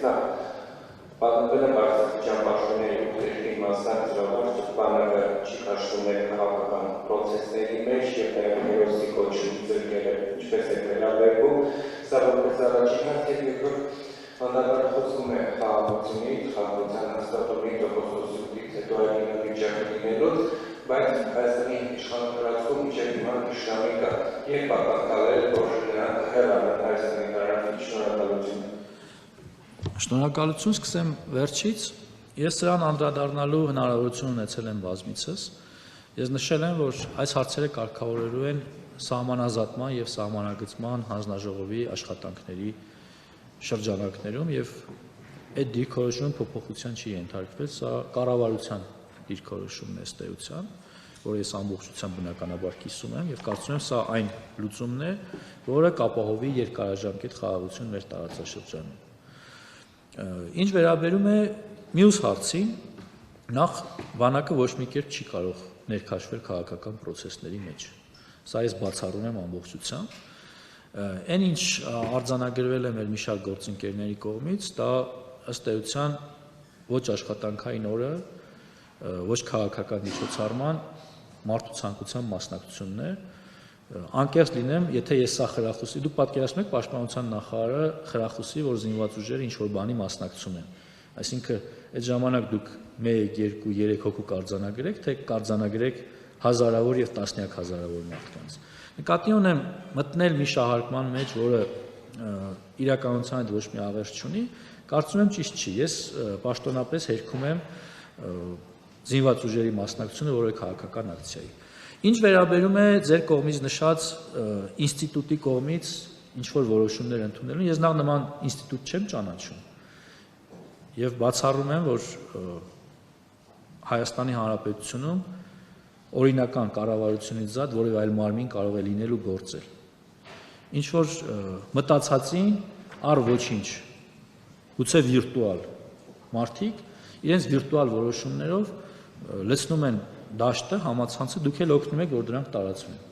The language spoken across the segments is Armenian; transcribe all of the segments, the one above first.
նա պատմվել է բարձրության պաշտոնների ու երկրի մասնակցողներ բանակը չի քաշվում է քաղաքական պրոցեսների մեջ եւ նաեւ հերոսի կոչում ձեռքերը ինչպես է վերաբերվում սա որպես առաջին հարց եւ երկրորդ հանդարտ խոսում է խաղաղությունից, խաղաղության հաստատումից, տոկոսությունից, հետո այլ վիճակի լինելուց, բայց Հայաստանի իշխանությունում մինչև հիմա Իշխանի կա եւ պատասխանել որ նրանք հեռանան Հայաստանի հարավից շնորհակալություն։ Շնորհակալություն սկսեմ վերջից։ Ես սրան անդրադառնալու հնարավորություն ունեցել եմ բազմիցս։ Ես նշել եմ, որ այս հարցերը կարգավորելու են սահմանազատման եւ սահմանագծման հանձնաժողովի աշխատանքների շրջանակներում եւ այդ դիրքորոշումը փոփոխության չի ենթարկվել, սա կառավարության դիրքորոշումն է ըստ էության, որ ես ամբողջությամբ բնականաբար կիսում եմ եւ կարծում եմ սա այն լուծումն է, որը կապահովի երկարաժամկետ խաղաղություն մեր տարածաշրջանում։ Ինչ վերաբերում է մյուս հարցին, նախ բանակը ոչ մի կերպ չի կարող ներքաշվել քաղաքական պրոցեսների մեջ։ Սա ես բացառում եմ ամբողջությամբ։ Այն ինչ արձանագրվել է մեր մի շարք գործընկերների կողմից, դա ըստ էության ոչ աշխատանքային օրը, ոչ քաղաքական միջոցառման մարդու ցանկության մասնակցությունն է։ Անկեղծ լինեմ, եթե ես սա խրախուսի, դուք պատկերացնում եք պաշտպանության նախարարը խրախուսի, որ զինված ուժերը ինչ-որ բանի մասնակցում են։ Այսինքն այդ ժամանակ դուք 1, 2, 3 հոգու կարձանագրեք, թե կարձանագրեք հազարավոր եւ տասնյակ հազարավոր մարդկանց։ Նկատի ունեմ մտնել մի շահարկման մեջ, որը իրականության հետ ոչ մի աղերս չունի, կարծում եմ ճիշտ չի։ Ես պաշտոնապես հերքում եմ զինված ուժերի մասնակցությունը որևէ քաղաքական ակցիայի։ Ինչ վերաբերում է ձեր կողմից նշած ինստիտուտի կողմից ինչ որ որոշումներ ընդունելուն, ես նախ նման ինստիտուտ չեմ ճանաչում եւ բացառում եմ, որ Հայաստանի Հանրապետությունում օրինական կառավարությունից զատ որևէ այլ մարմին կարող է լինել ու գործել։ Ինչ որ մտածածին առ ոչինչ, գուցե վիրտուալ մարդիկ իրենց վիրտուալ որոշումներով լցնում են դաշտը, համացանցը, դուք էլ օգնում եք, որ դրանք տարածվեն։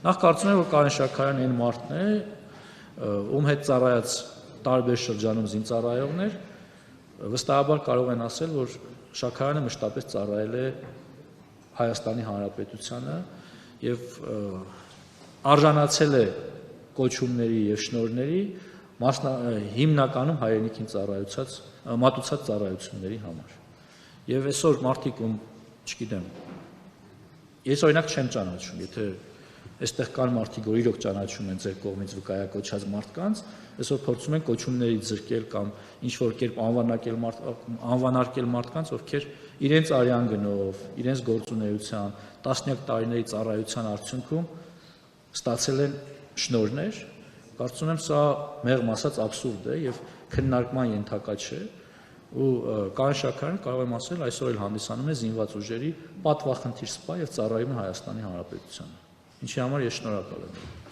Նախ կարծում եմ, որ Կարեն Շաքարյանն այն մարդն է, ում հետ ծառայած տարբեր շրջանում զինծառայողներ վստահաբար կարող են ասել, որ Շաքարյանը մշտապես ծառայել է Հայաստանի Հանրապետությանը եւ արժանացել է կոչումների եւ շնորհների հիմնականում հայրենիքին ծառայացած մատուցած ծառայությունների համար։ Եվ այսօր մարդիկ ում, չգիտեմ, ես օրինակ չեմ ճանաչում, եթե այստեղ կան մարդիկ, որ իրոք ճանաչում են ձեր կողմից վկայակոչած մարդկանց, այսօր փորձում են կոչումներից զրկել կամ ինչ որ կերպ անվանարկել մարդկանց, ովքեր իրենց արյան գնով, իրենց գործունեության, տասնյակ տարիների ծառայության արդյունքում ստացել են շնորհներ, կարծում եմ սա մեղմ ասած աբսուրդ է եւ քննարկման ենթակա չէ, ու Կարեն Շաքարյանը կարող եմ ասել այսօր էլ հանդիսանում է զինված ուժերի պատվախնդիր սպա եւ ծառայում է Հայաստանի Հանրապետությանը, ինչի համար ես շնորհակալ եմ։